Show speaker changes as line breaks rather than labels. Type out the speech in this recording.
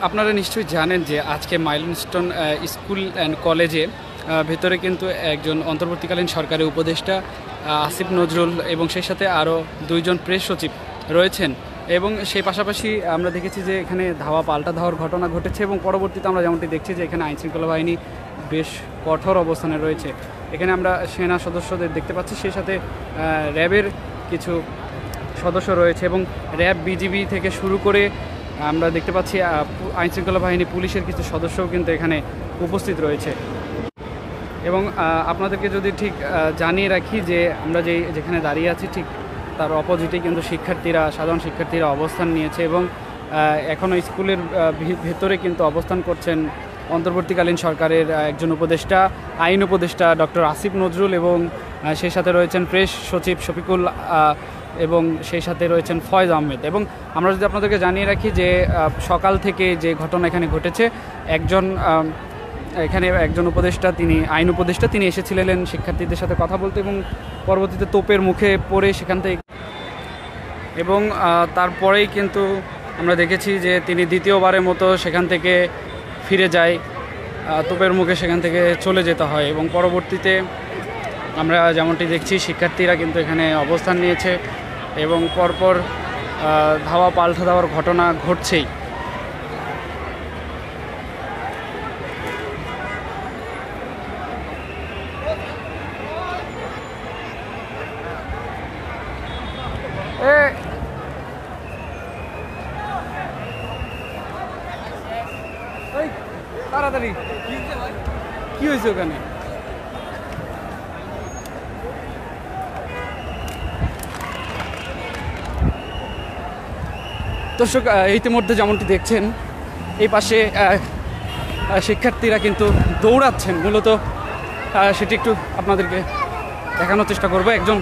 আপনারা নিশ্চয়ই জানেন যে আজকে মাইলস্টোন স্কুল অ্যান্ড কলেজে ভেতরে কিন্তু একজন অন্তর্বর্তীকালীন সরকারি উপদেষ্টা আসিফ নজরুল এবং সেই সাথে আরও দুইজন প্রেস সচিব রয়েছেন এবং সেই পাশাপাশি আমরা দেখেছি যে এখানে ধাওয়া পাল্টা ধাওয়ার ঘটনা ঘটেছে এবং পরবর্তীতে আমরা যেমনটি দেখছি যে এখানে আইনশৃঙ্খলা বাহিনী বেশ কঠোর অবস্থানে রয়েছে। এখানে আমরা সেনা সদস্যদের দেখতে পাচ্ছি, সেই সাথে র্যাবের কিছু সদস্য রয়েছে এবং র্যাব বিজিবি থেকে শুরু করে আমরা দেখতে পাচ্ছি আইনশৃঙ্খলা বাহিনী পুলিশের কিছু সদস্যও কিন্তু এখানে উপস্থিত রয়েছে। এবং আপনাদেরকে যদি ঠিক জানিয়ে রাখি যে আমরা যেখানে দাঁড়িয়ে আছি ঠিক তার অপোজিটে কিন্তু সাধারণ শিক্ষার্থীরা অবস্থান নিয়েছে এবং এখনও স্কুলের ভেতরে কিন্তু অবস্থান করছেন অন্তর্বর্তীকালীন সরকারের একজন উপদেষ্টা, আইন উপদেষ্টা ডক্টর আসিফ নজরুল এবং সেই সাথে রয়েছেন প্রেস সচিব শফিকুল এবং সেই সাথে রয়েছেন ফয়েজ আহমেদ। এবং আমরা যদি আপনাদেরকে জানিয়ে রাখি যে সকাল থেকে যে ঘটনা এখানে ঘটেছে, এখানে একজন উপদেষ্টা, তিনি আইন উপদেষ্টা, তিনি এসেছিলেন শিক্ষার্থীদের সাথে কথা বলতে এবং পরবর্তীতে তোপের মুখে পড়ে সেখান থেকে এবং তারপরেই কিন্তু আমরা দেখেছি যে তিনি দ্বিতীয়বারের মতো সেখান থেকে ফিরে যায়, তোপের মুখে সেখান থেকে চলে যেতে হয় এবং পরবর্তীতে আমরা যেমনটি দেখছি শিক্ষার্থীরা কিন্তু এখানে অবস্থান নিয়েছে এবং পরপর ধাওয়া পাল্টা দেওয়ার ঘটনা ঘটছেই। তাড়াতাড়ি কি হয়েছে ওখানে? দর্শক, ইতিমধ্যে যেমনটি দেখছেন এই পাশে শিক্ষার্থীরা কিন্তু দৌড়াচ্ছেন, মূলত সেটি একটু আপনাদেরকে দেখানোর চেষ্টা করব। একজন